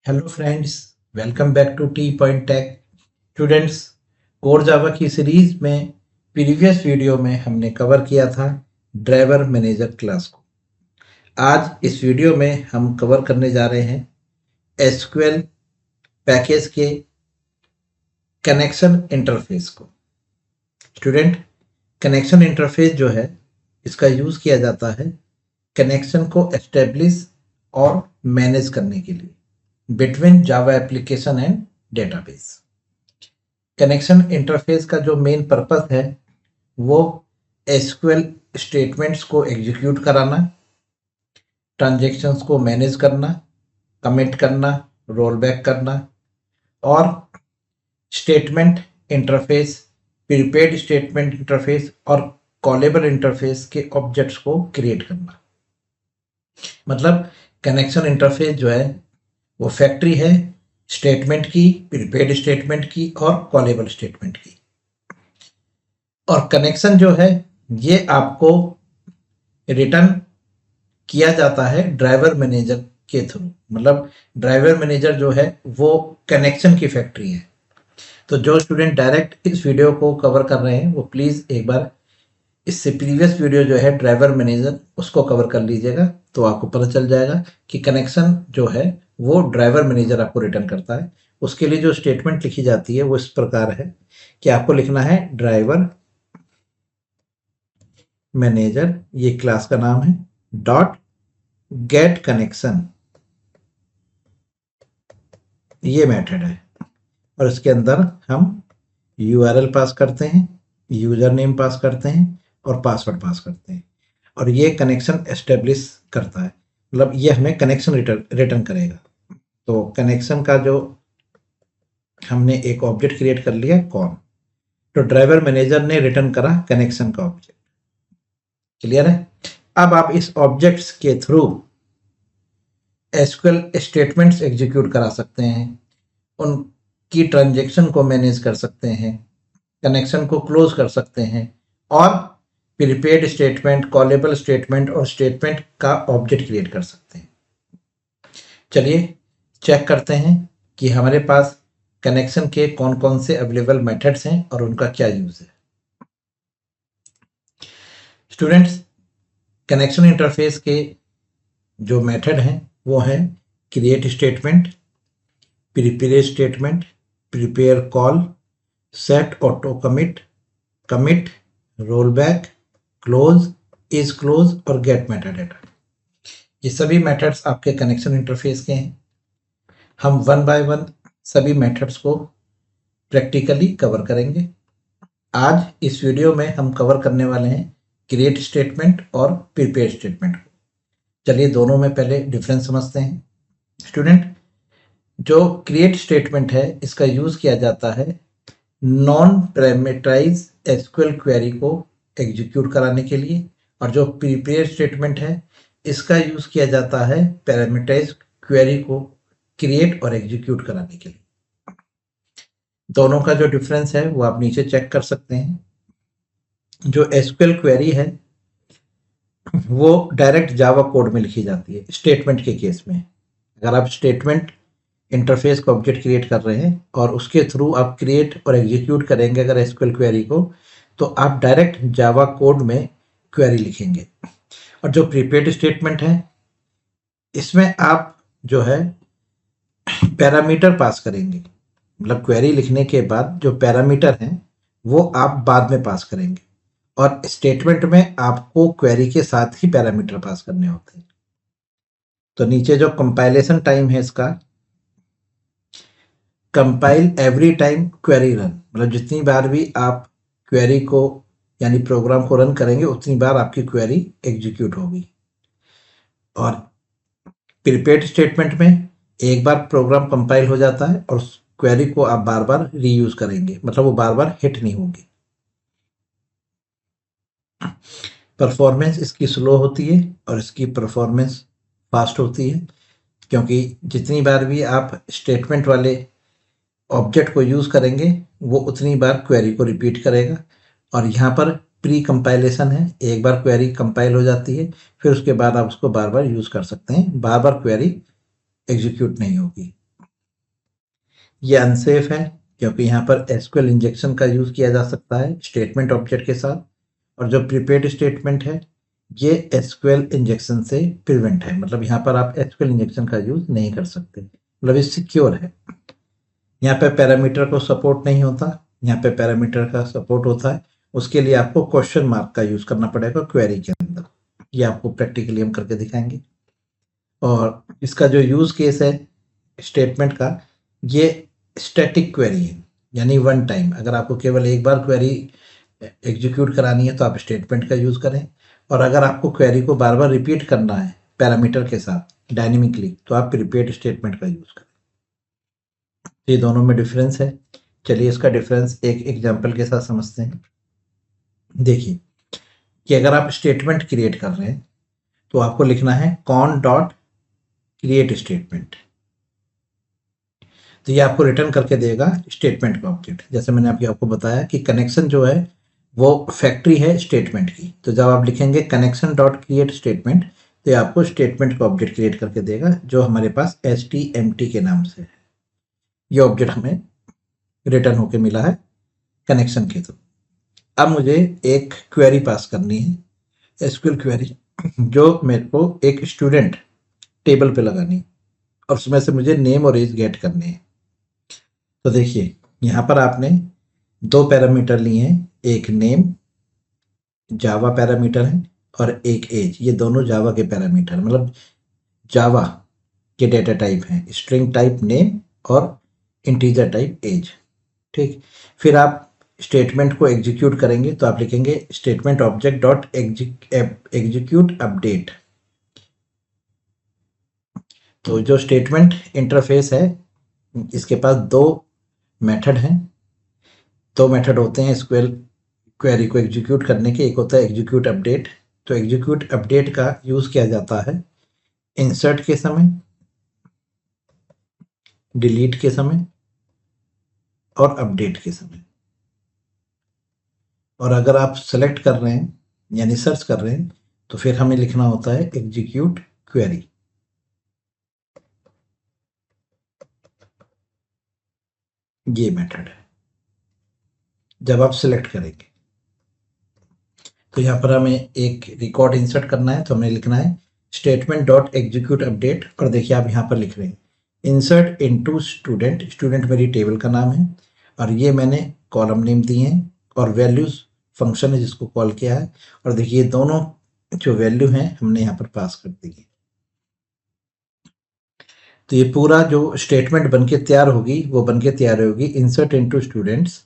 Hello friends, welcome back to T point tech. Students, core Java की series में previous video में हमने cover किया था ड्राइवर मैनेजर क्लास को। आज इस वीडियो में हम कवर करने जा रहे हैं एसक्यूएल पैकेज के कनेक्शन इंटरफेस को। स्टूडेंट, कनेक्शन इंटरफेस जो है इसका यूज़ किया जाता है कनेक्शन को एस्टेब्लिश और मैनेज करने के लिए between Java application and database. Connection interface का जो मेन पर्पस है वो एसक्यूएल स्टेटमेंट्स को एग्जीक्यूट कराना, ट्रांजैक्शंस को मैनेज करना, कमिट करना, रोल बैक करना और statement interface, prepaid statement interface और कॉलेबल इंटरफेस के ऑब्जेक्ट्स को क्रिएट करना। मतलब कनेक्शन इंटरफेस जो है वो फैक्ट्री है स्टेटमेंट की, प्रीपेड स्टेटमेंट की और कॉलेबल स्टेटमेंट की। और कनेक्शन जो है ये आपको रिटर्न किया जाता है ड्राइवर मैनेजर के थ्रू। मतलब ड्राइवर मैनेजर जो है वो कनेक्शन की फैक्ट्री है। तो जो स्टूडेंट डायरेक्ट इस वीडियो को कवर कर रहे हैं वो प्लीज़ एक बार इससे प्रीवियस वीडियो जो है ड्राइवर मैनेजर उसको कवर कर लीजिएगा, तो आपको पता चल जाएगा कि कनेक्शन जो है वो ड्राइवर मैनेजर आपको रिटर्न करता है। उसके लिए जो स्टेटमेंट लिखी जाती है वो इस प्रकार है कि आपको लिखना है ड्राइवर मैनेजर, ये क्लास का नाम है, डॉट गेट कनेक्शन, ये मेथड है। और इसके अंदर हम URL पास करते हैं, यूजर नेम पास करते हैं और पासवर्ड पास करते हैं और ये कनेक्शन एस्टेब्लिश करता है। मतलब ये हमें कनेक्शन रिटर्न करेगा। तो कनेक्शन का जो हमने एक ऑब्जेक्ट क्रिएट कर लिया कौन, तो ड्राइवर मैनेजर ने रिटर्न करा कनेक्शन का ऑब्जेक्ट। क्लियर है? अब आप इस ऑब्जेक्ट्स के थ्रू एसक्यूएल स्टेटमेंट्स एग्जीक्यूट करा सकते हैं, उनकी ट्रांजैक्शन को मैनेज कर सकते हैं, कनेक्शन को क्लोज कर सकते हैं और प्रीपेड स्टेटमेंट, कॉलेबल स्टेटमेंट और स्टेटमेंट का ऑब्जेक्ट क्रिएट कर सकते हैं। चलिए चेक करते हैं कि हमारे पास कनेक्शन के कौन कौन से अवेलेबल मेथड्स हैं और उनका क्या यूज है। स्टूडेंट्स, कनेक्शन इंटरफेस के जो मेथड हैं वो है create statement, prepare statement, prepare call, set auto commit, commit, roll back, close, is close और गेट मेटाडेटा। ये सभी मेथड्स आपके कनेक्शन इंटरफेस के हैं। हम वन बाय वन सभी मेथड्स को प्रैक्टिकली कवर करेंगे। आज इस वीडियो में हम कवर करने वाले हैं क्रिएट स्टेटमेंट और प्रिपेयर स्टेटमेंट को। चलिए दोनों में पहले डिफरेंस समझते हैं। स्टूडेंट, जो क्रिएट स्टेटमेंट है इसका यूज किया जाता है नॉन पैरामीटराइज एसक्यूएल क्वेरी को एग्जीक्यूट कराने के लिए, और जो प्रिपेयर स्टेटमेंट है इसका यूज किया जाता है पैरामीटराइज क्वेरी को क्रिएट और एग्जीक्यूट कराने के लिए। दोनों का जो डिफरेंस है वो आप नीचे चेक कर सकते हैं। जो एसक्यूएल क्वेरी है वो डायरेक्ट जावा कोड में लिखी जाती है स्टेटमेंट के केस में। अगर आप स्टेटमेंट इंटरफेस का ऑब्जेक्ट क्रिएट कर रहे हैं और उसके थ्रू आप क्रिएट और एग्जीक्यूट करेंगे अगर एसक्यूएल क्वेरी को, तो आप डायरेक्ट जावा कोड में क्वेरी लिखेंगे। और जो प्रीपेड स्टेटमेंट है इसमें आप जो है पैरामीटर पास करेंगे। मतलब क्वेरी लिखने के बाद जो पैरामीटर हैं वो आप बाद में पास करेंगे, और स्टेटमेंट में आपको क्वेरी के साथ ही पैरामीटर पास करने होते हैं। तो नीचे जो कंपाइलेशन टाइम है इसका, compile every time query run, मतलब जितनी बार भी आप क्वेरी को यानी प्रोग्राम को रन करेंगे उतनी बार आपकी क्वेरी एग्जीक्यूट होगी। और प्रीपेड स्टेटमेंट में एक बार प्रोग्राम कंपाइल हो जाता है और उस क्वेरी को आप बार बार रीयूज करेंगे, मतलब वो बार बार हिट नहीं होगी। परफॉर्मेंस इसकी स्लो होती है और इसकी परफॉर्मेंस फास्ट होती है, क्योंकि जितनी बार भी आप स्टेटमेंट वाले ऑब्जेक्ट को यूज करेंगे वो उतनी बार क्वेरी को रिपीट करेगा। और यहाँ पर प्री कंपाइलेशन है, एक बार क्वेरी कंपाइल हो जाती है फिर उसके बाद आप उसको बार बार यूज कर सकते हैं, बार बार क्वेरी एग्जीक्यूट नहीं होगी। ये अनसेफ है क्योंकि यहाँ पर एसक्यूएल इंजेक्शन का यूज़ किया जा सकता है स्टेटमेंट ऑब्जेक्ट के साथ, और जो प्रीपेड स्टेटमेंट है ये एसक्यूएल इंजेक्शन से प्रिवेंट है, मतलब यहाँ पर आप एसक्यूएल इंजेक्शन का यूज़ नहीं कर सकते, मतलब ये सिक्योर है। यहाँ पे पैरामीटर को सपोर्ट नहीं होता, यहाँ पे पैरामीटर का सपोर्ट होता है, उसके लिए आपको क्वेश्चन मार्क का यूज़ करना पड़ेगा क्वेरी के अंदर। ये आपको प्रैक्टिकली हम करके दिखाएंगे। और इसका जो यूज़ केस है स्टेटमेंट का, ये स्टैटिक क्वेरी है, यानी वन टाइम। अगर आपको केवल एक बार क्वेरी एग्जीक्यूट करानी है तो आप स्टेटमेंट का यूज़ करें, और अगर आपको क्वेरी को बार बार रिपीट करना है पैरामीटर के साथ डायनेमिकली तो आप प्रीपेड स्टेटमेंट का यूज़ करें। ये दोनों में डिफरेंस है। चलिए इसका डिफरेंस एक एग्जांपल के साथ समझते हैं। देखिए कि अगर आप स्टेटमेंट क्रिएट कर रहे हैं तो आपको लिखना है कॉन डॉट क्रिएट स्टेटमेंट, तो ये आपको रिटर्न करके देगा स्टेटमेंट का ऑब्जेक्ट। जैसे मैंने आपको बताया कि कनेक्शन जो है वो फैक्ट्री है स्टेटमेंट की, तो जब आप लिखेंगे कनेक्शन डॉट क्रिएट स्टेटमेंट तो ये आपको स्टेटमेंट का ऑब्जेक्ट क्रिएट करके देगा जो हमारे पास HTMT के नाम से है। ये ऑब्जेक्ट हमें रिटर्न होके मिला है कनेक्शन के थ्रू। अब मुझे एक क्वेरी पास करनी है, एसक्यूएल क्वेरी, जो मेरे को एक स्टूडेंट टेबल पे लगानी है और उसमें से मुझे नेम और एज गेट करनी है। तो देखिए यहाँ पर आपने दो पैरामीटर लिए हैं, एक नेम जावा पैरामीटर है और एक एज, ये दोनों जावा के पैरामीटर, मतलब जावा के डेटा टाइप हैं, स्ट्रिंग टाइप नेम और इंटीजर टाइप एज। ठीक, फिर आप स्टेटमेंट को एग्जीक्यूट करेंगे तो आप लिखेंगे statement object dot execute update. तो जो स्टेटमेंट इंटरफेस है इसके पास दो मेथड हैं, दो मेथड होते हैं एसक्यूएल क्वेरी को एग्जीक्यूट करने के। एक होता है एग्जीक्यूट अपडेट, तो एग्जीक्यूट अपडेट का यूज़ किया जाता है इंसर्ट के समय, डिलीट के समय और अपडेट के समय। और अगर आप सेलेक्ट कर रहे हैं यानी सर्च कर रहे हैं तो फिर हमें लिखना होता है एग्जीक्यूट क्वेरी। ये मेथड है जब आप सिलेक्ट करेंगे। तो यहाँ पर हमें एक रिकॉर्ड इंसर्ट करना है तो हमें लिखना है स्टेटमेंट डॉट एग्जीक्यूट अपडेट, और देखिए आप यहाँ पर लिख रहे हैं इंसर्ट इनटू स्टूडेंट, स्टूडेंट मेरी टेबल का नाम है और ये मैंने कॉलम नेम दिए हैं और वैल्यूज फंक्शन है जिसको कॉल किया है, और देखिए दोनों जो वैल्यू हैं हमने यहाँ पर पास कर दी है। तो ये पूरा जो स्टेटमेंट बनके तैयार होगी वो बनके तैयार होगी इंसर्ट इनटू स्टूडेंट्स,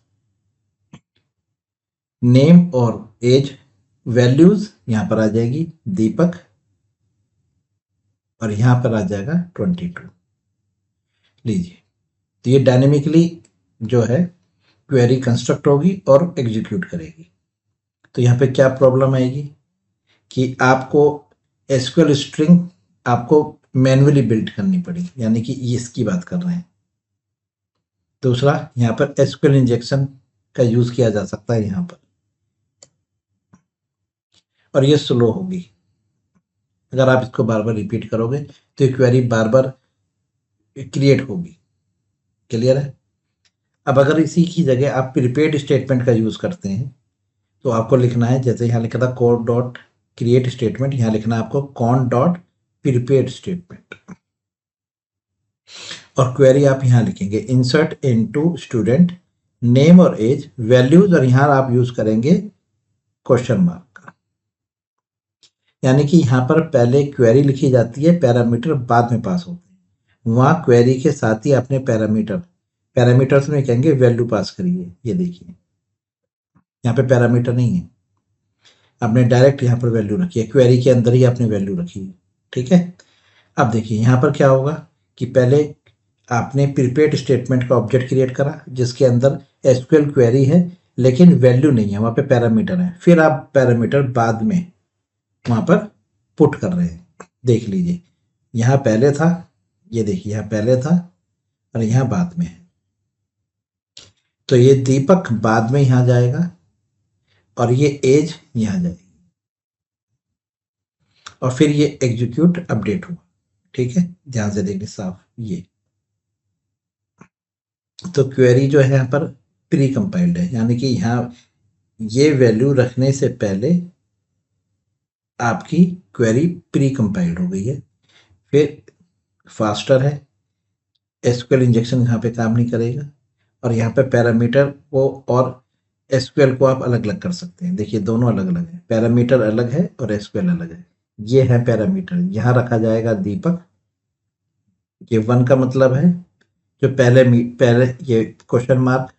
नेम और एज, वैल्यूज यहाँ पर आ जाएगी दीपक और यहाँ पर आ जाएगा 22। लीजिए, तो ये डायनेमिकली जो है क्वेरी कंस्ट्रक्ट होगी और एग्जीक्यूट करेगी। तो यहाँ पे क्या प्रॉब्लम आएगी कि आपको एसक्यूएल स्ट्रिंग आपको मैन्युअली बिल्ड करनी पड़ी, यानी कि इसकी बात कर रहे हैं। दूसरा, यहाँ पर एसक्यूएल इंजेक्शन का यूज किया जा सकता है यहाँ पर, और ये स्लो होगी। अगर आप इसको बार बार रिपीट करोगे तो ये क्वेरी बार बार क्रिएट होगी। क्लियर है? अब अगर इसी की जगह आप प्रीपेड स्टेटमेंट का यूज करते हैं तो आपको लिखना है, जैसे यहाँ लिखा था कोड डॉट क्रिएट स्टेटमेंट, यहाँ लिखना है आपको कॉन डॉट प्रीपेड स्टेटमेंट, और क्वेरी आप यहाँ लिखेंगे इंसर्ट इनटू स्टूडेंट, नेम और एज, वैल्यूज, और यहाँ आप यूज करेंगे क्वेश्चन मार्क का। यानी कि यहाँ पर पहले क्वेरी लिखी जाती है, पैरामीटर बाद में पास होते हैं। वहाँ क्वेरी के साथ ही अपने पैरामीटर्स में कहेंगे वैल्यू पास करिए। ये देखिए यहाँ पे पैरामीटर नहीं है, आपने डायरेक्ट यहाँ पर वैल्यू रखी है, क्वेरी के अंदर ही आपने वैल्यू रखी है। ठीक है, अब देखिए यहाँ पर क्या होगा कि पहले आपने प्रीपेड स्टेटमेंट का ऑब्जेक्ट क्रिएट करा जिसके अंदर एसक्यूएल क्वेरी है लेकिन वैल्यू नहीं है, वहाँ पे पैरामीटर है। फिर आप पैरामीटर बाद में वहाँ पर पुट कर रहे हैं। देख लीजिए यहाँ पहले था, ये देखिए यहाँ पहले था और यहाँ बाद में है। तो ये दीपक बाद में यहाँ जाएगा और ये एज यहाँ जाएगी और फिर ये एग्जीक्यूट अपडेट होगा। ठीक है, ध्यान से देखिए साफ, ये तो क्वेरी जो है यहाँ पर प्री कंपाइल्ड है, यानी कि यहाँ ये वैल्यू रखने से पहले आपकी क्वेरी प्री कंपाइल्ड हो गई है। फिर फास्टर है, एसक्यूएल इंजेक्शन यहाँ पे काम नहीं करेगा, और यहाँ पे पैरामीटर को और एसक्यूएल को आप अलग अलग कर सकते हैं। देखिए दोनों अलग अलग है, पैरामीटर अलग है और एसक्यूएल अलग है। ये है पैरामीटर, यहाँ रखा जाएगा दीपक, ये 1 का मतलब है जो पहले ये क्वेश्चन मार्क,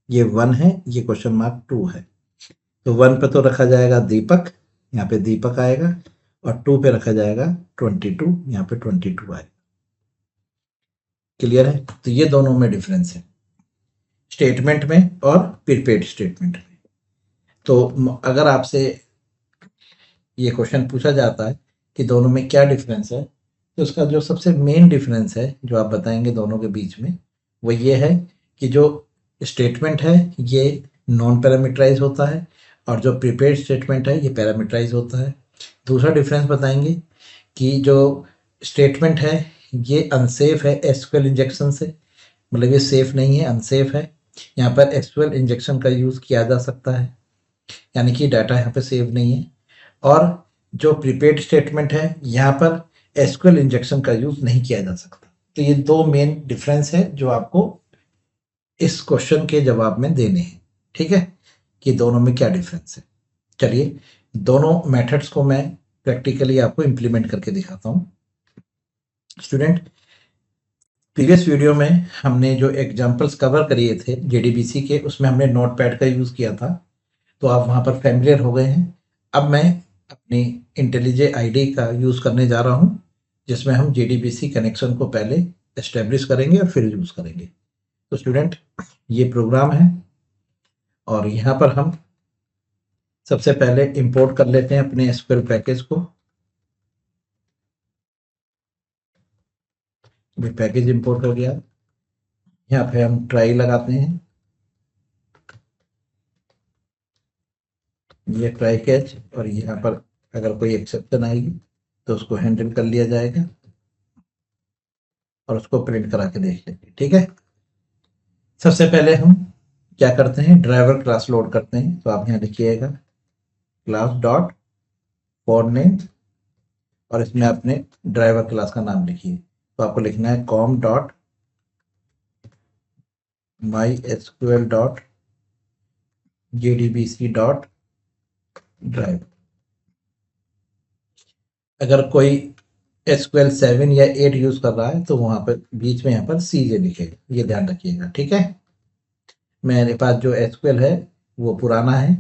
ये 1 है, ये क्वेश्चन मार्क 2 है। तो 1 पे तो रखा जाएगा दीपक, यहाँ पे दीपक आएगा, और 2 पे रखा जाएगा 22, यहाँ पे 22 आएगा। क्लियर है? तो ये दोनों में डिफरेंस है, स्टेटमेंट में और प्रीपेड स्टेटमेंट में। तो अगर आपसे ये क्वेश्चन पूछा जाता है कि दोनों में क्या डिफरेंस है, तो उसका जो सबसे मेन डिफरेंस है जो आप बताएंगे दोनों के बीच में, वो ये है कि जो स्टेटमेंट है ये नॉन पैरामीटराइज होता है, और जो प्रीपेड स्टेटमेंट है ये पैरामीटराइज होता है। दूसरा डिफरेंस बताएंगे कि जो स्टेटमेंट है ये अनसेफ है एसक्यूएल इंजेक्शन से, मतलब ये सेफ नहीं है, अनसेफ है। यहाँ पर एसक्यूएल इंजेक्शन का यूज़ किया जा सकता है, यानी कि डाटा यहाँ पे सेव नहीं है। और जो प्रीपेड स्टेटमेंट है यहाँ पर एसक्यूएल इंजेक्शन का यूज़ नहीं किया जा सकता। तो ये दो मेन डिफरेंस है जो आपको इस क्वेश्चन के जवाब में देने हैं। ठीक है, कि दोनों में क्या डिफरेंस है। चलिए दोनों मेथड्स को मैं प्रैक्टिकली आपको इम्प्लीमेंट करके दिखाता हूँ। स्टूडेंट, प्रीवियस वीडियो में हमने जो एग्जांपल्स कवर करिए थे जेडीबीसी के, उसमें हमने नोटपैड का यूज़ किया था, तो आप वहाँ पर फैमिलियर हो गए हैं। अब मैं अपनी इंटेलिजे आईडी का यूज़ करने जा रहा हूँ, जिसमें हम जेडीबीसी कनेक्शन को पहले एस्टेब्लिश करेंगे और फिर यूज़ करेंगे। तो स्टूडेंट, ये प्रोग्राम है, और यहाँ पर हम सबसे पहले इंपोर्ट कर लेते हैं अपने एसक्यूएल पैकेज को। ये पैकेज इंपोर्ट हो गया, यहाँ पे हम ट्राई लगाते हैं, ये ट्राई कैच, और यहाँ पर अगर कोई एक्सेप्शन आएगी तो उसको हैंडल कर लिया जाएगा और उसको प्रिंट करा के देख लेंगे। ठीक है, सबसे पहले हम क्या करते हैं, ड्राइवर क्लास लोड करते हैं। तो आप यहाँ लिखिएगा क्लास डॉट फॉर नेम, और इसमें अपने ड्राइवर क्लास का नाम लिखिए। तो आपको लिखना है com dot my SQL dot JDBC dot drive. अगर कोई एसक्यूएल 7 या 8 यूज कर रहा है तो वहां पर बीच में यहाँ पर सीजे लिखेगा, ये ध्यान रखिएगा। ठीक है, मेरे पास जो एसक्यूएल है वो पुराना है,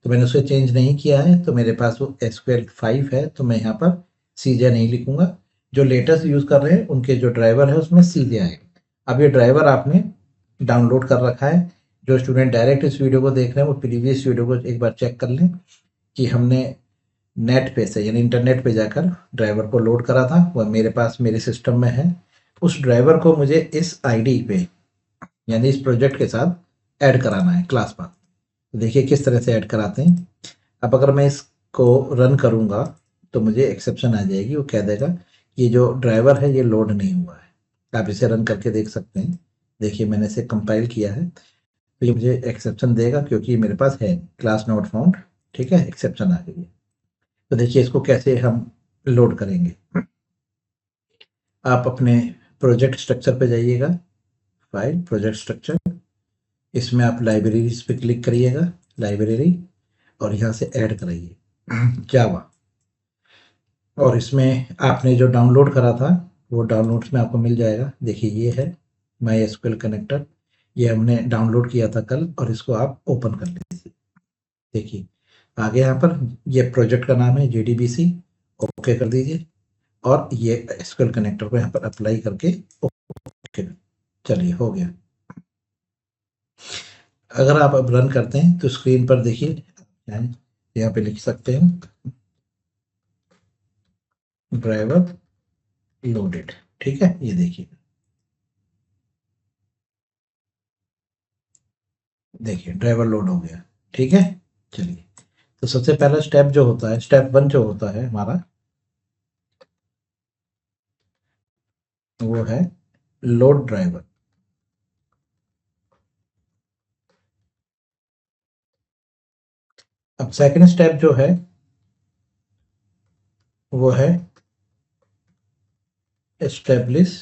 तो मैंने उसे चेंज नहीं किया है, तो मेरे पास वो एसक्यूएल 5 है, तो मैं यहाँ पर सीजे नहीं लिखूंगा। जो लेटेस्ट यूज कर रहे हैं उनके जो ड्राइवर है उसमें सीजे आएगा। अब ये ड्राइवर आपने डाउनलोड कर रखा है। जो स्टूडेंट डायरेक्ट इस वीडियो को देख रहे हैं वो प्रीवियस वीडियो को एक बार चेक कर लें कि हमने नेट पे से यानी इंटरनेट पे जाकर ड्राइवर को लोड करा था, वह मेरे पास मेरे सिस्टम में है। उस ड्राइवर को मुझे इस आईडी पे यानी इस प्रोजेक्ट के साथ ऐड कराना है क्लास पाथ। तो देखिए किस तरह से ऐड कराते हैं। अब अगर मैं इसको रन करूँगा तो मुझे एक्सेप्शन आ जाएगी, वो कह देगा ये जो ड्राइवर है ये लोड नहीं हुआ है। आप इसे रन करके देख सकते हैं। देखिए मैंने इसे कंपाइल किया है, तो ये मुझे एक्सेप्शन देगा क्योंकि मेरे पास है क्लास नॉट फाउंड। ठीक है, एक्सेप्शन आ गई है। तो देखिए इसको कैसे हम लोड करेंगे। आप अपने प्रोजेक्ट स्ट्रक्चर पे जाइएगा, फाइल प्रोजेक्ट स्ट्रक्चर, इसमें आप लाइब्रेरीज पे क्लिक करिएगा, लाइब्रेरी, और यहाँ से ऐड कराइए जावा। और इसमें आपने जो डाउनलोड करा था वो डाउनलोड्स में आपको मिल जाएगा। देखिए ये है माई एसक्यूएल कनेक्टर, ये हमने डाउनलोड किया था कल, और इसको आप ओपन कर लीजिए। देखिए आगे यहाँ पर ये प्रोजेक्ट का नाम है जेडीबीसी, ओके कर दीजिए, और ये एसक्यूएल कनेक्टर को यहाँ पर अप्लाई करके ओके। चलिए हो गया। अगर आप अब रन करते हैं तो स्क्रीन पर देखिए यहाँ पे लिख सकते हैं ड्राइवर लोडेड। ठीक है, ये देखिए, देखिए ड्राइवर लोड हो गया। ठीक है, चलिए तो सबसे पहला स्टेप जो होता है, स्टेप 1 जो होता है हमारा, वो है लोड ड्राइवर। अब सेकंड स्टेप जो है वो है एस्टेब्लिश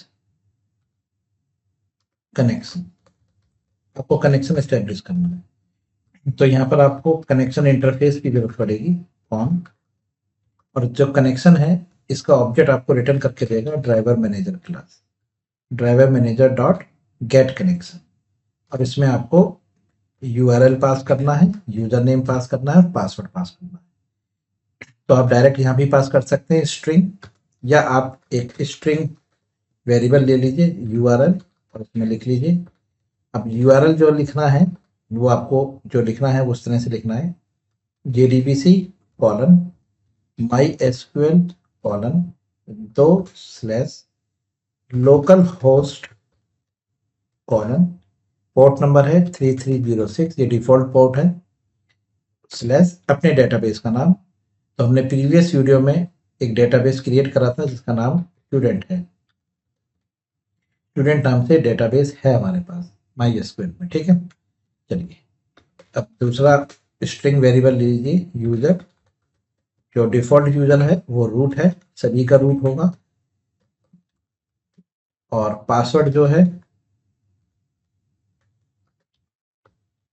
कनेक्शन। आपको कनेक्शन एस्टेब्लिश करना है, तो यहाँ पर आपको कनेक्शन इंटरफेस की जरूरत पड़ेगी कौन, और जो कनेक्शन है इसका ऑब्जेक्ट आपको रिटर्न करके देगा driver manager class, driver manager dot get connection. और इसमें आपको यूआरएल पास करना है, यूजर नेम पास करना है और पासवर्ड पास करना है। तो आप डायरेक्ट यहाँ भी पास कर सकते हैं स्ट्रिंग, या आप एक स्ट्रिंग वेरिएबल ले लीजिए यूआरएल और उसमें लिख लीजिए। अब यूआरएल जो लिखना है वो आपको जो लिखना है उस तरह से लिखना है, JDBC colon MySQL colon 2 local host colon, port number है 3306, ये डिफॉल्ट पोर्ट है, स्लैश अपने डेटाबेस का नाम। तो हमने प्रीवियस वीडियो में एक डेटाबेस क्रिएट करा था जिसका नाम स्टूडेंट है, स्टूडेंट नाम से डेटाबेस है हमारे पास MySQL में, ठीक है। चलिए अब दूसरा स्ट्रिंग वेरिएबल लीजिए यूजर, जो डिफॉल्ट यूजर है वो रूट है, सभी का रूट होगा, और पासवर्ड जो है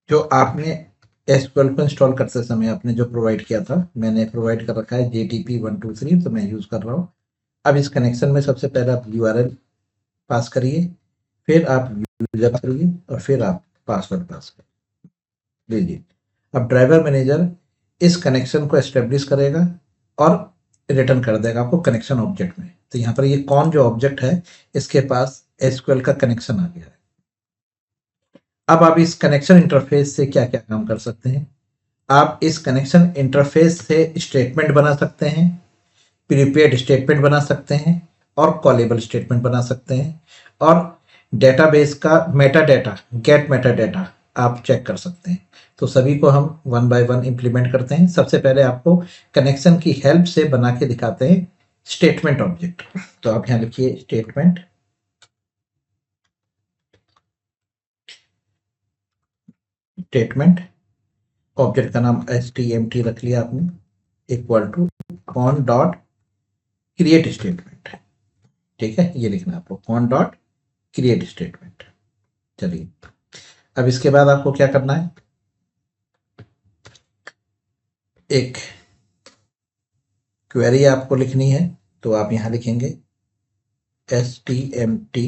जो आपने एसक्यूएल को इंस्टॉल करते समय आपने जो प्रोवाइड किया था, मैंने प्रोवाइड कर रखा है JTP123, तो मैं यूज कर रहा हूँ। अब इस कनेक्शन में सबसे पहले आप यूआरएल पास करिए, फिर आप यूजर करिए और फिर आप पासवर्ड पास करिए। लीजिए अब ड्राइवर मैनेजर इस कनेक्शन को एस्टेब्लिश करेगा और रिटर्न कर देगा आपको कनेक्शन ऑब्जेक्ट में। तो यहाँ पर ये कौन जो ऑब्जेक्ट है इसके पास एसक्यूएल का कनेक्शन आ गया है। अब आप इस कनेक्शन इंटरफेस से क्या क्या काम कर सकते हैं, आप इस कनेक्शन इंटरफेस से स्टेटमेंट बना सकते हैं, प्रीपेड स्टेटमेंट बना सकते हैं और कॉलेबल स्टेटमेंट बना सकते हैं, और डेटाबेस का meta data, get meta data आप चेक कर सकते हैं। तो सभी को हम वन बाय वन इंप्लीमेंट करते हैं। सबसे पहले आपको कनेक्शन की हेल्प से बना के दिखाते हैं स्टेटमेंट ऑब्जेक्ट। तो आप यहाँ लिखिए स्टेटमेंट, स्टेटमेंट ऑब्जेक्ट का नाम STMT रख लिया आपने, equal to con dot create statement, ठीक है, ये लिखना है आपको कॉन डॉट क्रिएट स्टेटमेंट। चलिए अब इसके बाद आपको क्या करना है, एक क्वेरी आपको लिखनी है। तो आप यहां लिखेंगे STMT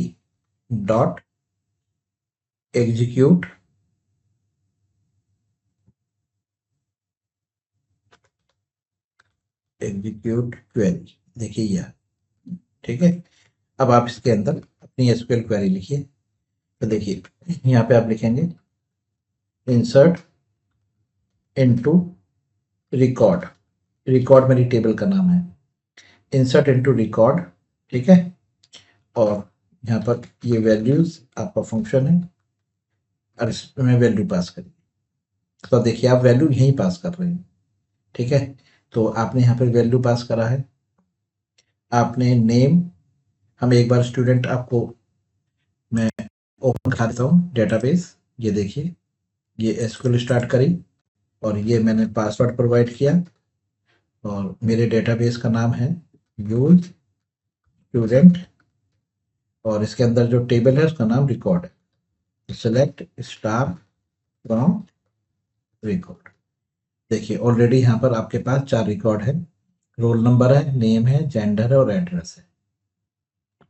डॉट एग्जीक्यूट क्वेरी, देखिए यह, ठीक है। अब आप इसके अंदर अपनी SQL क्वेरी लिखिए। तो देखिए यहाँ पे आप लिखेंगे इंसर्ट इनटू रिकॉर्ड, रिकॉर्ड मेरी टेबल का नाम है, इंसर्ट इनटू रिकॉर्ड, ठीक है। और यहाँ पर ये वैल्यूज आपका फंक्शन है और इसमें वैल्यू पास करिए। तो देखिए आप वैल्यू यहीं पास कर रहे हैं, ठीक है। तो आपने यहाँ पर वैल्यू पास करा है, आपने नेम, हम एक बार स्टूडेंट आपको मैं ओपन कर देता हूँ डेटाबेस। ये देखिए ये एसक्यूएल स्टार्ट करी और ये मैंने पासवर्ड प्रोवाइड किया और मेरे डेटाबेस का नाम है यूज स्टूडेंट और इसके अंदर जो टेबल है उसका नाम रिकॉर्ड है, सेलेक्ट स्टार फ्रॉम रिकॉर्ड। देखिए ऑलरेडी यहाँ पर आपके पास 4 रिकॉर्ड है, रोल नंबर है, नेम है, जेंडर है और एड्रेस है,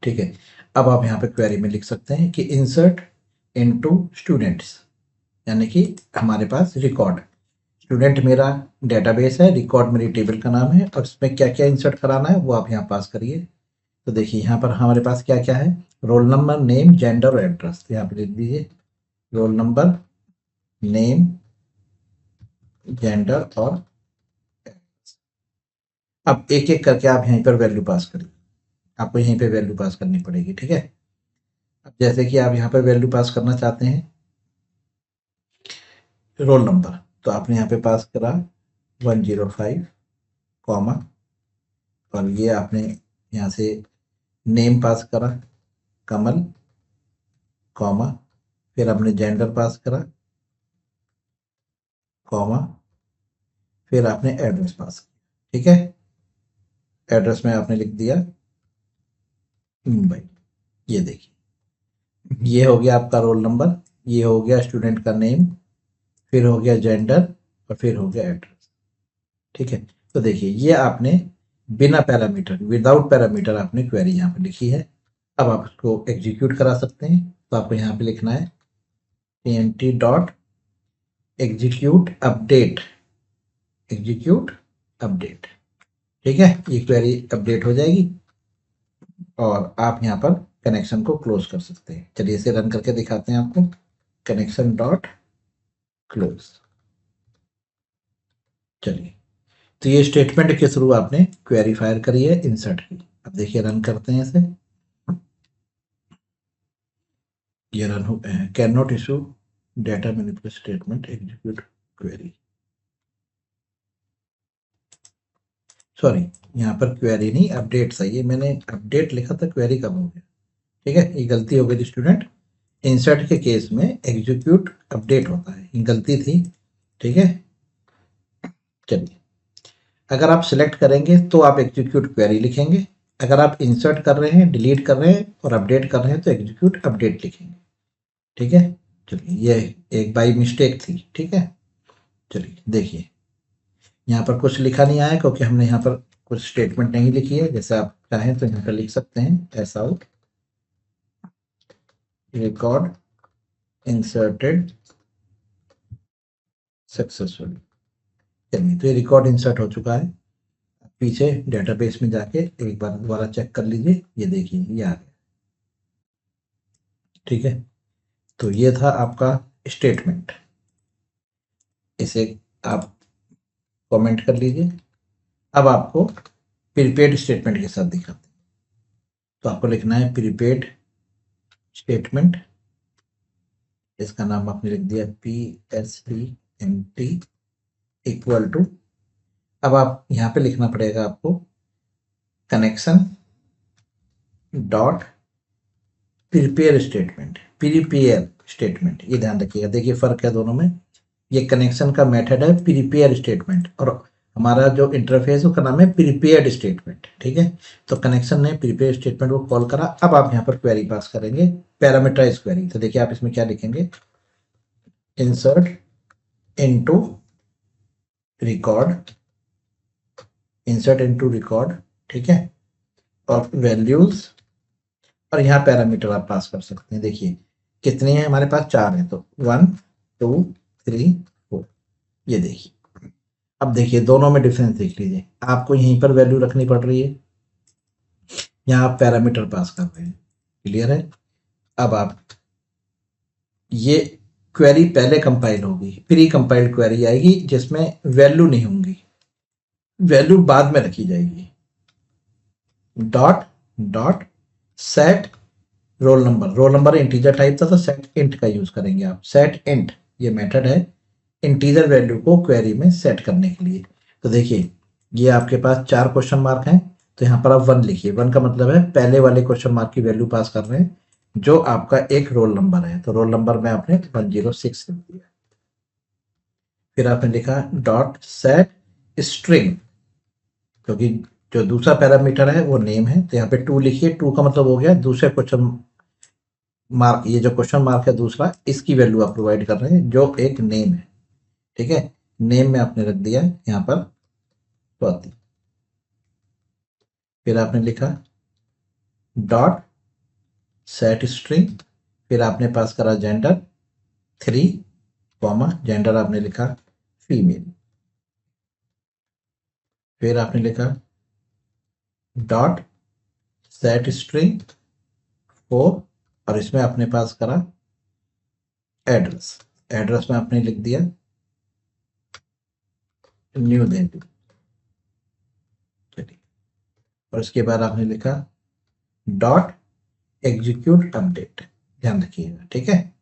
ठीक है। अब आप यहाँ पे क्वेरी में लिख सकते हैं कि इंसर्ट इनटू स्टूडेंट्स, यानी कि हमारे पास रिकॉर्ड, स्टूडेंट मेरा डेटाबेस है, रिकॉर्ड मेरी टेबल का नाम है और इसमें क्या क्या इंसर्ट कराना है वो आप यहाँ पास करिए। तो देखिए यहाँ पर हमारे पास क्या क्या है, रोल नंबर, नेम, जेंडर और एड्रेस। तो यहाँ पे लिख दीजिए रोल नंबर, नेम, जेंडर और अब एक एक करके आप यहीं पर वैल्यू पास करिए, आपको यहीं पे वैल्यू पास करनी पड़ेगी, ठीक है। अब जैसे कि आप यहाँ पर वैल्यू पास करना चाहते हैं रोल नंबर, तो आपने यहाँ पे पास करा 105 कॉमा, और ये आपने यहाँ से नेम पास करा कमल कॉमा, फिर आपने जेंडर पास करा कॉमा, फिर आपने एड्रेस पास किया, ठीक है। एड्रेस में आपने लिख दिया मुंबई। ये देखिए, ये हो गया आपका रोल नंबर, ये हो गया स्टूडेंट का नेम, फिर हो गया जेंडर, और फिर हो गया एड्रेस, ठीक है। तो देखिए, ये आपने बिना पैरामीटर, विदाउट पैरामीटर आपने क्वेरी यहाँ पे लिखी है। अब आप इसको एग्जीक्यूट करा सकते हैं। तो आपको यहाँ पे लिखना है tmt dot execute update, execute update, ठीक है। ये क्वेरी अपडेट हो जाएगी और आप यहाँ पर कनेक्शन को क्लोज कर सकते हैं। चलिए इसे रन करके दिखाते हैं आपको। Connection dot close. चलिए, तो ये स्टेटमेंट के थ्रू आपने क्वेरी फायर करी है इंसर्ट की। अब देखिए, रन करते हैं इसे। ये रन हो can not issue data manipulate statement execute query. Sorry, यहाँ पर क्वेरी नहीं, अपडेट सही है। मैंने अपडेट लिखा था, क्वेरी कब हो गया, ठीक है। ये गलती हो गई थी स्टूडेंट। इंसर्ट के केस में एग्जीक्यूट अपडेट होता है, ये गलती थी, ठीक है। चलिए, अगर आप सिलेक्ट करेंगे तो आप एग्जीक्यूट क्वेरी लिखेंगे। अगर आप इंसर्ट कर रहे हैं, डिलीट कर रहे हैं और अपडेट कर रहे हैं तो एग्जीक्यूट अपडेट लिखेंगे, ठीक है। चलिए, ये एक बाई मिस्टेक थी, ठीक है। चलिए देखिए, यहाँ पर कुछ लिखा नहीं आया क्योंकि हमने यहाँ पर कुछ स्टेटमेंट नहीं लिखी है। जैसे आप चाहें तो यहाँ पर लिख सकते हैं ऐसा आउट रिकॉर्ड इंसर्टेड सक्सेसफुली। चलिए, तो ये रिकॉर्ड इंसर्ट हो चुका है। पीछे डेटाबेस में जाके एक बार दोबारा चेक कर लीजिए। ये देखिए, ये आ गया, ठीक है। तो ये था आपका स्टेटमेंट, इसे आप कमेंट कर लीजिए। अब आपको प्रीपेड स्टेटमेंट के साथ दिखाते हैं। तो आपको लिखना है प्रीपेड स्टेटमेंट। इसका नाम आपने लिख दिया PSTMT इक्वल टू, अब आप यहाँ पे लिखना पड़ेगा आपको connection dot prepare statement, prepare statement. ये ध्यान रखिएगा, देखिए फर्क है दोनों में। ये कनेक्शन का मेथड है प्रीपेयर स्टेटमेंट और हमारा जो इंटरफेस उसका नाम है प्रीपेयर्ड स्टेटमेंट, ठीक है। तो कनेक्शन ने प्रीपेयर स्टेटमेंट को कॉल करा। अब आप यहाँ पर क्वेरी पास करेंगे, पैरामीटराइज क्वेरी। तो देखिए, आप इसमें क्या लिखेंगे, insert into record, insert into record, ठीक है। और वैल्यूज, और यहाँ पैरामीटर आप पास कर सकते हैं। देखिए कितने हैं हमारे पास, 4 हैं। तो 1 2 3 4। ये देखिए, अब देखिए दोनों में डिफरेंस देख लीजिए। आपको यहीं पर वैल्यू रखनी पड़ रही है, यहाँ आप पैरामीटर पास कर रहे हैं। क्लियर है। अब आप ये क्वेरी पहले कंपाइल होगी, प्री कंपाइल्ड क्वेरी आएगी जिसमें वैल्यू नहीं होंगी, वैल्यू बाद में रखी जाएगी। Dot dot set roll number, roll number integer type था तो सेट इंट का यूज करेंगे आप। सेट इंट ये मेथड है इंटीजर वैल्यू को क्वेरी में सेट करने के लिए। तो देखिए, ये आपके पास 4 क्वेश्चन मार्क हैं, तो यहाँ पर आप 1 लिखिए। 1 का मतलब है पहले वाले क्वेश्चन मार्क की वैल्यू पास कर रहे हैं जो आपका एक रोल नंबर है। तो रोल नंबर में आपने 106 लिख दिया। फिर आपने लिखा डॉट सेट स्ट्रिंग, क्योंकि जो दूसरा पैरामीटर है वो नेम है, तो यहाँ पे 2 लिखिए। 2 का मतलब हो गया दूसरे क्वेश्चन मार्क, ये जो क्वेश्चन मार्क है दूसरा, इसकी वैल्यू आप प्रोवाइड कर रहे हैं जो एक नेम है, ठीक है। नेम में आपने रख दिया यहाँ पर स्वाति। फिर आपने लिखा डॉट सेट स्ट्रिंग, फिर आपने पास करा जेंडर 3 कॉमा, जेंडर आपने लिखा फीमेल। फिर आपने लिखा डॉट सेट स्ट्रिंग 4 और इसमें आपने पास करा एड्रेस। एड्रेस में आपने लिख दिया न्यू दिल्ली, चलिए। और उसके बाद आपने लिखा डॉट एग्जीक्यूट अपडेट। ध्यान रखिएगा, ठीक है।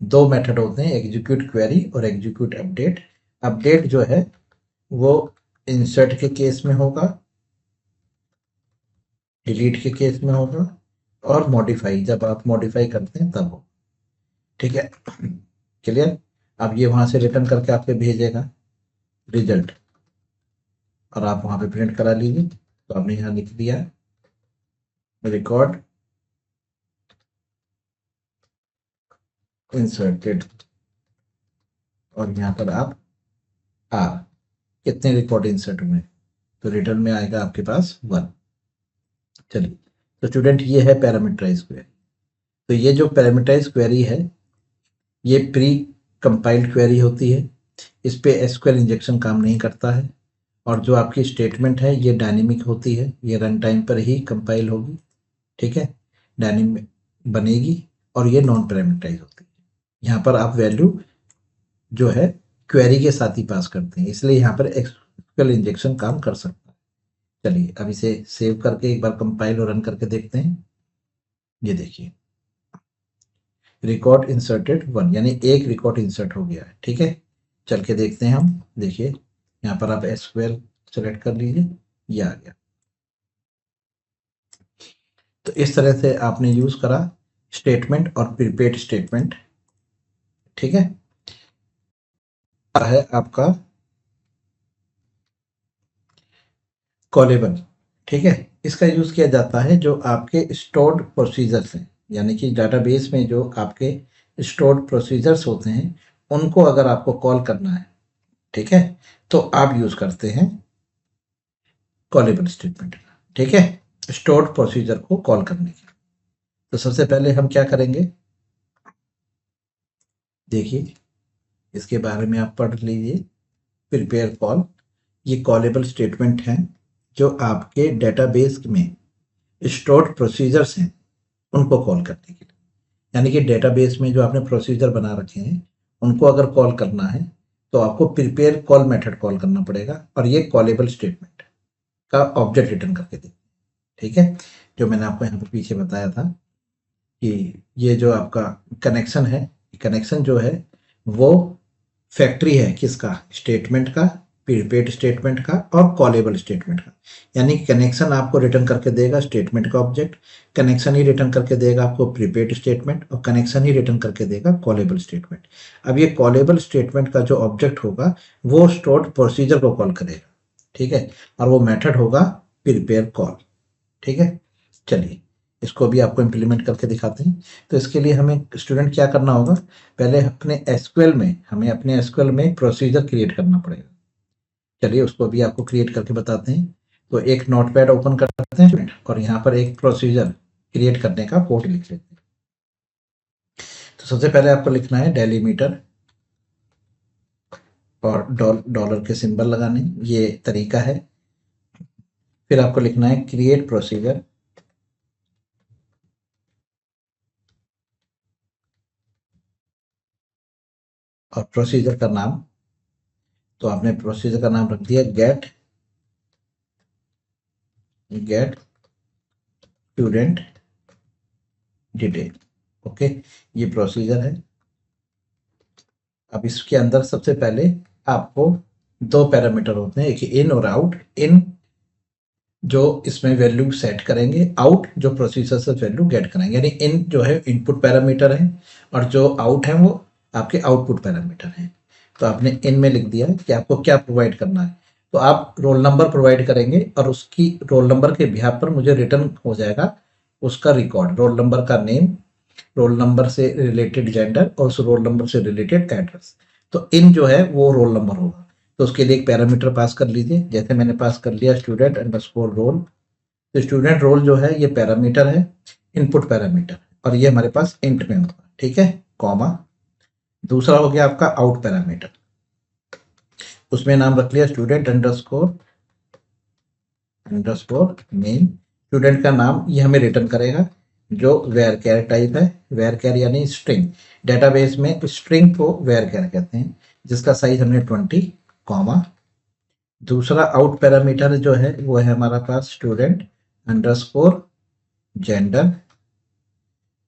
2 मेथड होते हैं, एग्जीक्यूट क्वेरी और एग्जीक्यूट अपडेट। अपडेट जो है वो इंसर्ट के केस में होगा, डिलीट के केस में होगा, और मॉडिफाई, जब आप मॉडिफाई करते हैं तब हो, ठीक है। क्लियर। अब ये वहां से रिटर्न करके आपके भेजेगा रिजल्ट। और आप वहां पे प्रिंट करा लीजिए। तो आपने यहाँ लिख दिया रिकॉर्ड इंसर्टेड और यहाँ पर आप आर कितने रिकॉर्ड इंसर्ट हुए, तो रिटर्न में आएगा आपके पास 1। चलिए, तो स्टूडेंट ये है पैरामीटराइज क्वेरी। तो ये जो पैरामीटराइज क्वेरी है ये प्री कंपाइल्ड क्वेरी होती है, इस पे एसक्यूएल इंजेक्शन काम नहीं करता है। और जो आपकी स्टेटमेंट है ये डायनेमिक होती है, ये रन टाइम पर ही कंपाइल होगी, ठीक है, डायनेमिक बनेगी और ये नॉन पैरामीटराइज होती है। यहाँ पर आप वैल्यू जो है क्वेरी के साथ ही पास करते हैं, इसलिए यहाँ पर एसक्यूएल इंजेक्शन काम कर सकता है। चलिए अब इसे सेव करके एक बार कंपाइल और रन करके देखते हैं। ये देखिए रिकॉर्ड इंसर्टेड 1, यानी एक रिकॉर्ड इंसर्ट हो गया है, ठीक है। चल के देखते हैं हम। देखिए यहाँ पर आप एसक्यूएल सेलेक्ट कर लीजिए, ये आ गया। तो इस तरह से आपने यूज करा स्टेटमेंट और प्रीपेड स्टेटमेंट, ठीक है आपका कॉलेबल, ठीक है। इसका यूज किया जाता है जो आपके स्टोर्ड प्रोसीजर्स हैं, यानी कि डाटाबेस में जो आपके स्टोर्ड प्रोसीजर्स होते हैं उनको अगर आपको कॉल करना है, ठीक है, तो आप यूज करते हैं कॉलेबल स्टेटमेंट, ठीक है, स्टोर्ड प्रोसीजर को कॉल करने के। तो सबसे पहले हम क्या करेंगे, देखिए इसके बारे में आप पढ़ लीजिए। प्रिपेयर कॉल, ये कॉलेबल स्टेटमेंट है जो आपके डेटाबेस में स्टोर्ड प्रोसीजर्स हैं उनको कॉल करने के लिए, यानी कि डेटाबेस में जो आपने प्रोसीजर बना रखे हैं उनको अगर कॉल करना है तो आपको प्रिपेयर कॉल मेथड कॉल करना पड़ेगा और ये कॉलेबल स्टेटमेंट का ऑब्जेक्ट रिटर्न करके दे, ठीक है। जो मैंने आपको यहाँ पर पीछे बताया था कि ये जो आपका कनेक्शन है, कनेक्शन जो है वो फैक्ट्री है किसका, स्टेटमेंट का, प्रीपेड स्टेटमेंट का और कॉलेबल स्टेटमेंट का। यानी कनेक्शन आपको रिटर्न करके देगा स्टेटमेंट का ऑब्जेक्ट, कनेक्शन ही रिटर्न करके देगा आपको प्रीपेड स्टेटमेंट और कनेक्शन ही रिटर्न करके देगा कॉलेबल स्टेटमेंट। अब ये कॉलेबल स्टेटमेंट का जो ऑब्जेक्ट होगा वो स्टोर्ड प्रोसीजर को कॉल करेगा, ठीक है, और वो मेथड होगा प्रिपेयर कॉल, ठीक है। चलिए इसको भी आपको इम्प्लीमेंट करके दिखाते हैं। तो इसके लिए हमें स्टूडेंट क्या करना होगा, पहले हमें अपने एसक्यूएल में प्रोसीजर क्रिएट करना पड़ेगा। चलिए उसको भी आपको क्रिएट करके बताते हैं। तो एक नोटपैड ओपन करते हैं और यहाँ पर एक प्रोसीजर क्रिएट करने का कोड लिख लेते हैं। तो सबसे पहले आपको लिखना है डेलीमीटर और डॉलर के सिंबल लगाने, ये तरीका है। फिर आपको लिखना है क्रिएट प्रोसीजर और प्रोसीजर का नाम, तो आपने प्रोसीजर का नाम रख दिया गेट स्टूडेंट डिटेल, ओके, ये प्रोसीजर है। अब इसके अंदर सबसे पहले आपको दो पैरामीटर होते हैं, एक इन और आउट। इन जो इसमें वैल्यू सेट करेंगे, आउट जो प्रोसीजर से वैल्यू गेट करेंगे, यानी इन जो है इनपुट पैरामीटर है और जो आउट है वो आपके आउटपुट पैरामीटर हैं। तो आपने इन में लिख दिया है कि आपको क्या प्रोवाइड करना है, तो आप रोल नंबर प्रोवाइड करेंगे और उसकी रोल नंबर के बिहाफ पर मुझे रिटर्न हो जाएगा उसका रिकॉर्ड, रोल नंबर का नेम, रोल नंबर से रिलेटेड जेंडर और उस रोल नंबर से रिलेटेड एड्रेस। तो इन जो है वो रोल नंबर होगा, तो उसके लिए एक पैरामीटर पास कर लीजिए। जैसे मैंने पास कर लिया स्टूडेंट अंडरस्कोर रोल, तो स्टूडेंट रोल जो है ये पैरामीटर है, इनपुट पैरामीटर, और ये हमारे पास इंट में होगा, ठीक है, कॉमा। दूसरा हो गया आपका आउट पैरामीटर, उसमें नाम रख लिया स्टूडेंट अंडरस्कोर नेम, स्टूडेंट का नाम ये हमें रिटर्न करेगा जो वेयर कैर टाइप है, वेयर कैर यानी स्ट्रिंग, डेटाबेस में स्ट्रिंग को वेयर कैर कहते हैं, जिसका साइज हमने 20, कॉमा। दूसरा आउट पैरामीटर जो है वो है हमारा पास स्टूडेंट अंडरस्कोर जेंडर,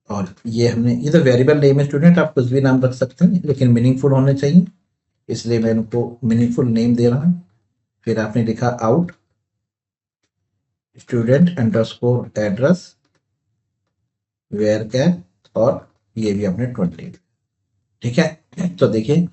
और ये तो वेरिएबल नेम है स्टूडेंट, आप कुछ भी नाम रख सकते हैं लेकिन मीनिंगफुल होने चाहिए, इसलिए मैं उनको मीनिंगफुल नेम दे रहा हूं। फिर आपने लिखा out student underscore address where care, और ये भी आपने 20, ठीक है। तो देखिए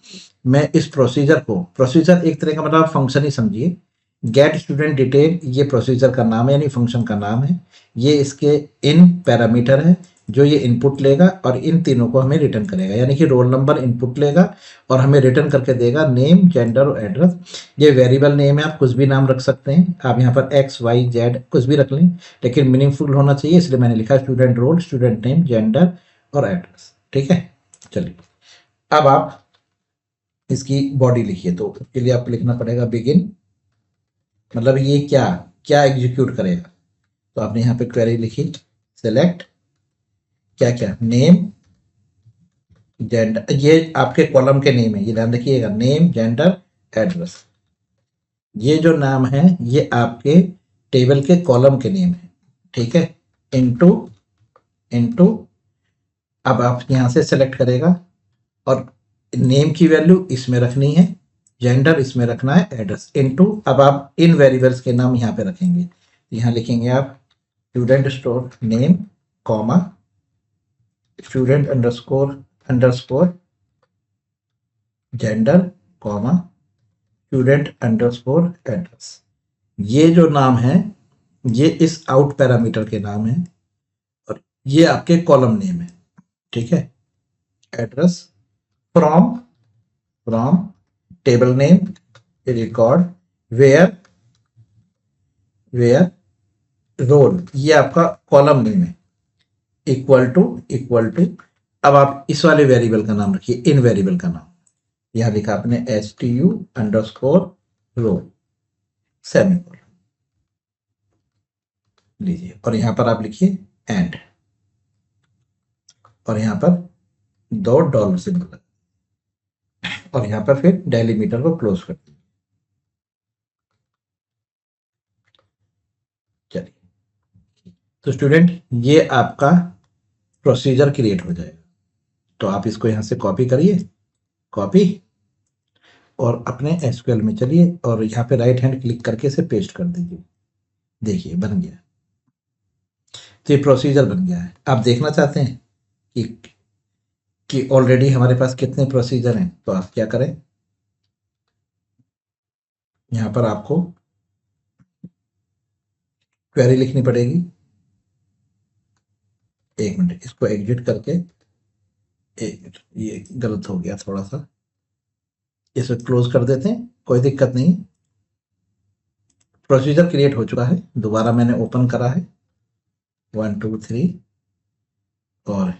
मैं इस प्रोसीजर को, प्रोसीजर एक तरह का मतलब फंक्शन ही समझिए, गेट स्टूडेंट डिटेल ये प्रोसीजर का नाम है, यानी फंक्शन का नाम है। ये इसके इन पैरामीटर है जो ये इनपुट लेगा और इन तीनों को हमें रिटर्न करेगा, यानी कि रोल नंबर इनपुट लेगा और हमें रिटर्न करके देगा नेम, जेंडर और एड्रेस। ये वेरिएबल नेम है, आप कुछ भी नाम रख सकते हैं। आप यहाँ पर एक्स वाई जेड कुछ भी रख लें, लेकिन मीनिंगफुल होना चाहिए, इसलिए मैंने लिखा student roll, student name, gender और एड्रेस। ठीक है, चलिए अब आप इसकी बॉडी लिखिए। तो उसके लिए आपको लिखना पड़ेगा बिगिन, मतलब ये क्या क्या एग्जीक्यूट करेगा। तो आपने यहाँ पे क्वेरी लिखी, सेलेक्ट क्या क्या, नेम, जेंडर, ये आपके कॉलम के नेम है, ये ध्यान रखिएगा, नेम, जेंडर, एड्रेस। ये जो नाम है ये आपके टेबल के कॉलम के नेम है। ठीक है, इनटू इनटू, अब आप यहाँ से सेलेक्ट करेगा और नेम की वैल्यू इसमें रखनी है, जेंडर इसमें रखना है, एड्रेस इनटू, अब आप इन वेरिएबल्स के नाम यहाँ पे रखेंगे। यहाँ लिखेंगे आप student store name, comma, student underscore gender, comma, student underscore address. ये जो नाम है ये इस आउट पैरामीटर के नाम है और ये आपके कॉलम नेम है। ठीक है, address from from table name record where where roll, ये आपका कॉलम नेम है, इक्वल टू अब आप इस वाले वेरिएबल का नाम रखिए, इन वेरिएबल का नाम यहां लिखा आपने STU अंडरस्कोर रोल, सेमीकोलन लीजिए, और यहां पर आप लिखिए एंड, और यहां पर दो डॉलर सिंबल, और यहां पर फिर डेलीमीटर को क्लोज कर दीजिए। चलिए, तो स्टूडेंट ये आपका प्रोसीजर क्रिएट हो जाएगा। तो आप इसको यहां से कॉपी करिए, कॉपी, और अपने SQL में चलिए और यहाँ पे राइट हैंड क्लिक करके इसे पेस्ट कर दीजिए। देखिए बन गया, तो ये प्रोसीजर बन गया है। आप देखना चाहते हैं कि ऑलरेडी हमारे पास कितने प्रोसीजर हैं, तो आप क्या करें, यहाँ पर आपको क्वेरी लिखनी पड़ेगी। एक मिनट, इसको एग्जिट करके, एक मिनट, ये गलत हो गया थोड़ा सा, इसे क्लोज कर देते हैं, कोई दिक्कत नहीं। प्रोसीजर क्रिएट हो चुका है, दोबारा मैंने ओपन करा है 1 2 3 और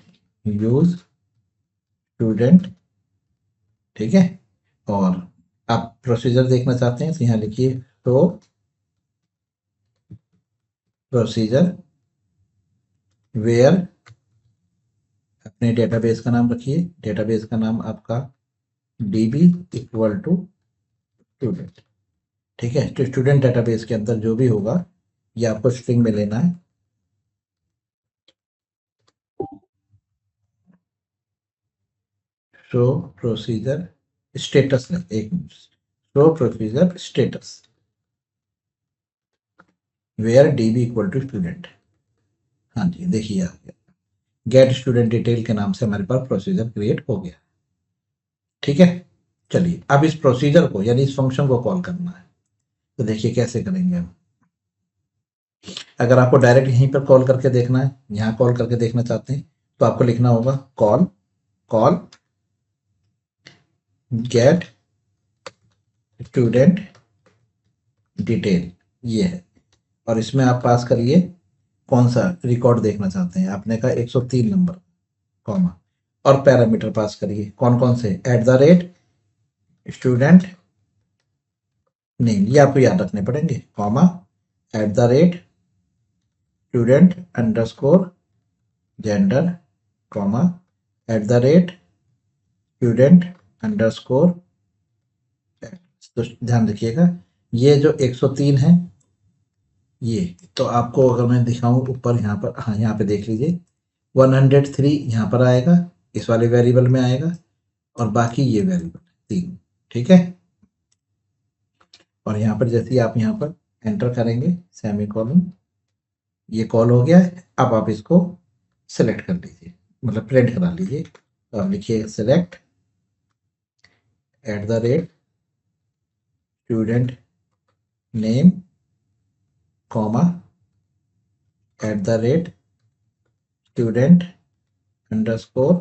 यूज स्टूडेंट। ठीक है, और आप प्रोसीजर देखना चाहते हैं तो यहाँ लिखिए तो प्रोसीजर वेयर, अपने डेटाबेस का नाम रखिए, डेटाबेस का नाम आपका DB इक्वल टू स्टूडेंट। ठीक है, तो स्टूडेंट डेटाबेस के अंदर जो भी होगा ये आपको स्ट्रिंग में लेना है। शो प्रोसीजर स्टेटस है, एक minute, show procedure status where DB equal to student. हाँ जी, देखिए आ गया, गेट स्टूडेंट डिटेल के नाम से हमारे पास प्रोसीजर क्रिएट हो गया। ठीक है, चलिए अब इस प्रोसीजर को यानी इस फंक्शन को कॉल करना है, तो देखिए कैसे करेंगे हम। अगर आपको डायरेक्ट यहीं पर कॉल करके देखना है, यहाँ कॉल करके देखना चाहते हैं, तो आपको लिखना होगा call call gate student detail, ये है, और इसमें आप पास करिए कौन सा रिकॉर्ड देखना चाहते हैं। आपने कहा 103 नंबर, कॉमा, और पैरामीटर पास करिए कौन कौन से, @ स्टूडेंट नेम, ये आपको याद रखने पड़ेंगे, comma, @ student underscore gender, comma, @ student underscore. तो ध्यान रखिएगा ये जो 103 है, ये तो आपको अगर मैं दिखाऊं ऊपर यहाँ पर, हाँ यहाँ पे देख लीजिए 103 यहाँ पर आएगा, इस वाले वेरिएबल में आएगा, और बाकी ये वेरिएबल 3। ठीक है, और यहाँ पर जैसे ही आप यहाँ पर एंटर करेंगे सेमीकोलन, ये कॉल हो गया है। अब आप इसको सेलेक्ट कर लीजिए, मतलब प्रिंट करा लीजिए। तो आप लिखिए select @ student name comma @ student underscore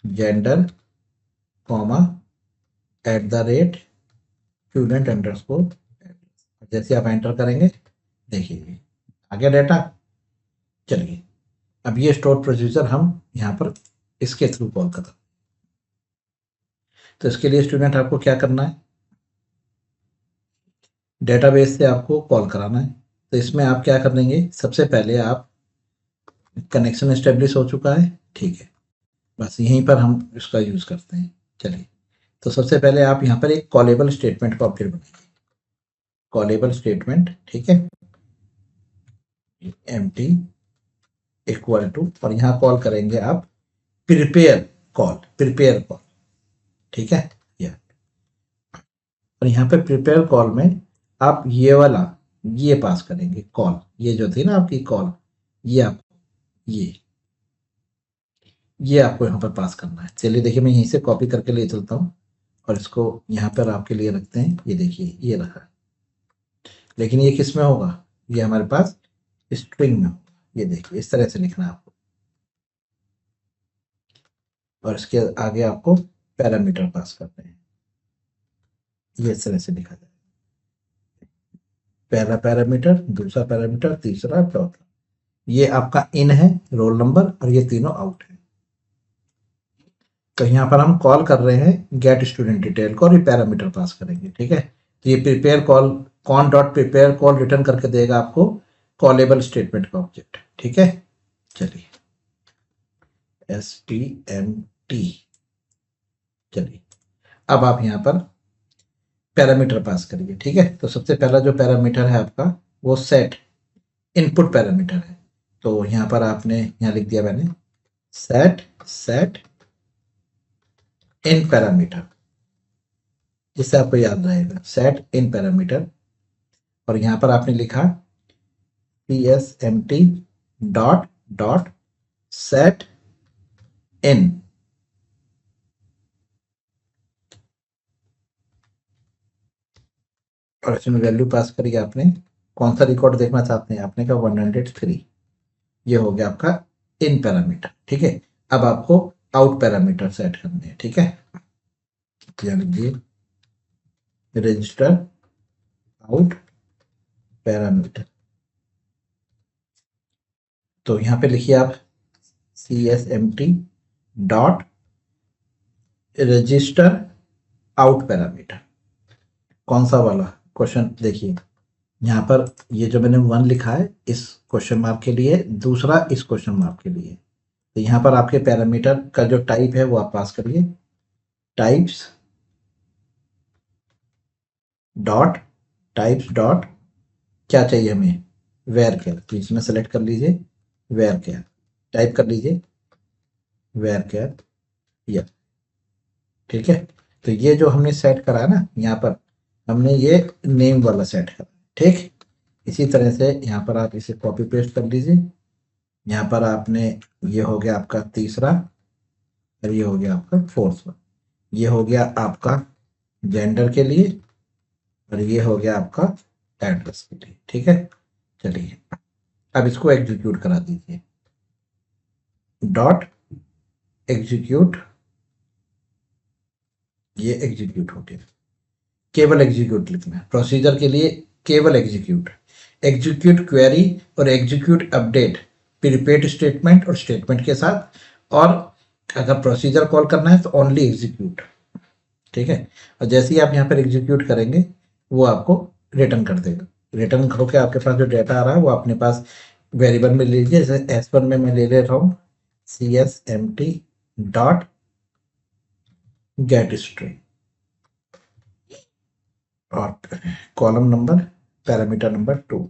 gender comma @ student underscore. जैसे आप एंटर करेंगे देखिए आ गया डेटा। चलिए अब ये स्टोर प्रोसीजर हम यहाँ पर इसके थ्रू कॉल करते हैं। तो इसके लिए स्टूडेंट आपको क्या करना है, डेटाबेस से आपको कॉल कराना है। तो इसमें आप क्या कर लेंगे, सबसे पहले आप कनेक्शन एस्टेब्लिश हो चुका है, ठीक है, बस यहीं पर हम इसका यूज़ करते हैं। चलिए तो सबसे पहले आप यहाँ पर एक कॉलेबल स्टेटमेंट का ऑब्जेक्ट बनाइए, कॉलेबल स्टेटमेंट, ठीक है, एम्प्टी इक्वल टू, और यहाँ कॉल करेंगे आप प्रिपेयर कॉल, ठीक है। यह और यहाँ पे प्रिपेयर कॉल में आप ये वाला ये पास करेंगे कॉल, ये जो थी ना आपकी कॉल, ये आप ये आपको यहाँ पर पास करना है। चलिए देखिए मैं यहीं से कॉपी करके ले चलता हूँ और इसको यहाँ पर आपके लिए रखते हैं। ये देखिए ये रखा, लेकिन ये किस में होगा, ये हमारे पास स्ट्रिंग में होगा। ये देखिए इस तरह से लिखना है आपको, और इसके आगे आपको पैरामीटर पास करते हैं। ये इस तरह से लिखा जाए, पहला पैरामीटर, दूसरा पैरामीटर, तीसरा, चौथा। ये आपका इन है, रोल नंबर, और ये तीनों आउट है। तो यहाँ पर हम कॉल कर रहे हैं गेट स्टूडेंट डिटेल को और ये पैरामीटर पास करेंगे, ठीक है। तो ये prepare call cone dot prepare call return करके देगा आपको कॉलेबल स्टेटमेंट का ऑब्जेक्ट, ठीक है। चलिए stmt, चलिए अब आप यहाँ पर पैरामीटर पास करिए, ठीक है। तो सबसे पहला जो पैरामीटर है आपका वो सेट इनपुट पैरामीटर है। तो यहाँ पर आपने यहाँ लिख दिया मैंने सेट इन पैरामीटर, जिससे आपको याद रहेगा सेट इन पैरामीटर। और यहाँ पर आपने लिखा csmt डॉट सेट इन, और इसमें वैल्यू पास करिए आपने, कौन सा रिकॉर्ड देखना चाहते हैं, आपने कहा 103। ये हो गया आपका इन पैरामीटर, ठीक है। अब आपको आउट पैरामीटर सेट करने हैं, ठीक है। यानी रजिस्टर आउट पैरामीटर। तो यहाँ पे लिखिए आप csmt dot register out parameter. कौन सा वाला क्वेश्चन, देखिए यहाँ पर ये जो मैंने 1 लिखा है इस क्वेश्चन मार्क के लिए, दूसरा इस क्वेश्चन मार्क के लिए। तो यहाँ पर आपके पैरामीटर का जो टाइप है वो आप पास करिए, टाइप्स डॉट क्या चाहिए हमें, वेर केयर। तो इसमें सेलेक्ट कर लीजिए वेर केयर, टाइप कर लीजिए वेर केयर, यह ठीक है। तो ये जो हमने सेट करा है ना, यहाँ पर हमने ये नेम वाला सेट करा, ठीक। इसी तरह से यहाँ पर आप इसे कॉपी पेस्ट कर लीजिए। यहाँ पर आपने ये हो गया आपका तीसरा, और ये हो गया आपका फोर्थ वन। ये हो गया आपका जेंडर के लिए, और ये हो गया आपका एड्रेस के लिए, ठीक है। चलिए अब इसको एग्जीक्यूट करा दीजिए, डॉट एग्जीक्यूट, ये एग्जीक्यूट हो गया। केवल एग्जीक्यूट लिखना है प्रोसीजर के लिए, केवल एग्जीक्यूट क्वेरी और एग्जीक्यूट अपडेट प्रीपेड स्टेटमेंट और स्टेटमेंट के साथ, और अगर प्रोसीजर कॉल करना है तो ओनली एग्जीक्यूट, ठीक है। और जैसे ही आप यहाँ पर एग्जीक्यूट करेंगे वो आपको रिटर्न कर देगा। रिटर्न होकर आपके पास जो डेटा आ रहा है वो अपने पास वेरिएबल में ले लीजिए। जैसे S1 में मैं ले ले रहा हूँ csmt डॉट गेट स्ट्रिंग, और कॉलम नंबर पैरामीटर नंबर 2,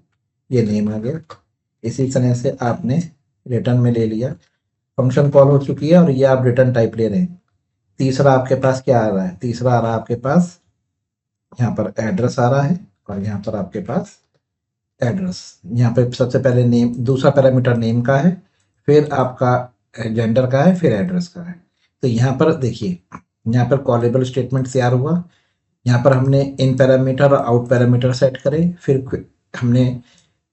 ये नेम आ गया। इसी तरह से आपने रिटर्न में ले लिया, फंक्शन कॉल हो चुकी है, और ये आप रिटर्न टाइप ले रहे हैं। तीसरा आपके पास क्या आ रहा है, तीसरा आ रहा है आपके पास यहाँ पर एड्रेस आ रहा है, और यहाँ पर आपके पास एड्रेस, यहाँ पे सबसे पहले नेम, दूसरा पैरामीटर नेम का है, फिर आपका जेंडर का है, फिर एड्रेस का है। तो यहाँ पर देखिए यहाँ पर कॉलेबल स्टेटमेंट तैयार हुआ, यहाँ पर हमने इन पैरामीटर और आउट पैरामीटर सेट करे, फिर हमने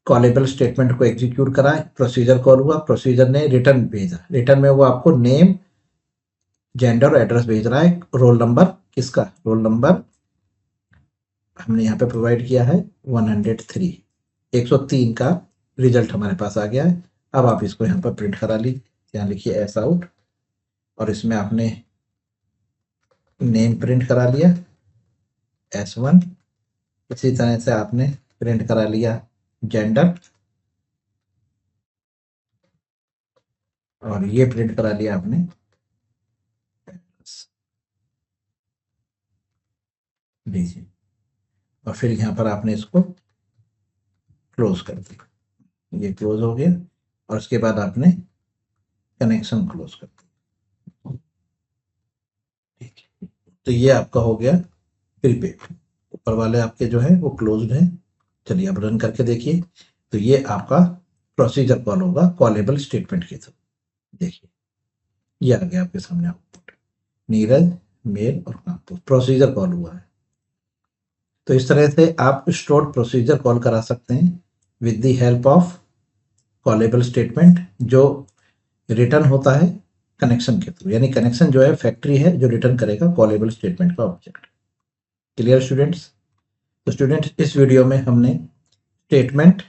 कॉलेबल स्टेटमेंट को एग्जीक्यूट करा, प्रोसीजर कॉल हुआ, प्रोसीजर ने रिटर्न भेजा, रिटर्न में वो आपको नेम, जेंडर और एड्रेस भेज रहा है, रोल नंबर किसका, रोल नंबर हमने यहाँ पे प्रोवाइड किया है 103, 103 का रिजल्ट हमारे पास आ गया है। अब आप इसको यहाँ पर प्रिंट करा ली, यहाँ लिखिए एस आउट, और इसमें आपने नेम प्रिंट करा लिया S1, इसी तरह से आपने प्रिंट करा लिया जेंडर, और ये प्रिंट करा लिया आपने लीजिए, और फिर यहाँ पर आपने इसको क्लोज कर दिया, ये क्लोज हो गया, और उसके बाद आपने कनेक्शन क्लोज कर दिया। ठीक है, तो ये आपका हो गया प्रीपेड, ऊपर वाले आपके जो है वो क्लोज्ड है। चलिए अब रन करके देखिए, तो ये आपका प्रोसीजर कॉल होगा कॉलेबल स्टेटमेंट के थ्रू। देखिए ये आ गया आपके सामने आउटपुट, नीरज, मेल और कानपुर, प्रोसीजर कॉल हुआ है। तो इस तरह से आप स्टोर्ड प्रोसीजर कॉल करा सकते हैं with the help of callable statement, जो रिटर्न होता है कनेक्शन के थ्रू, यानी कनेक्शन जो है फैक्ट्री है जो रिटर्न करेगा कॉलेबल स्टेटमेंट का ऑब्जेक्ट। Clear students? तो स्टूडेंट्स इस वीडियो में हमने स्टेटमेंट,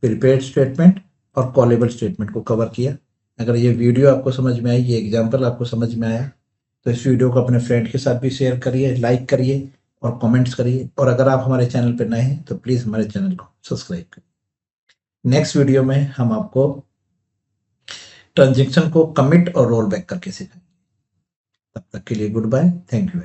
प्रीपेड स्टेटमेंट और कॉलेबल स्टेटमेंट को कवर किया। अगर ये वीडियो आपको समझ में आई, ये एग्जाम्पल आपको समझ में आया, तो इस वीडियो को अपने फ्रेंड के साथ भी शेयर करिए, लाइक करिए और कमेंट्स करिए, और अगर आप हमारे चैनल पर नए हैं तो प्लीज़ हमारे चैनल को सब्सक्राइब करिए। नेक्स्ट वीडियो में हम आपको ट्रांजेक्शन को कमिट और रोल बैक करके सिखाएंगे। तब तक के लिए गुड बाय, थैंक यू।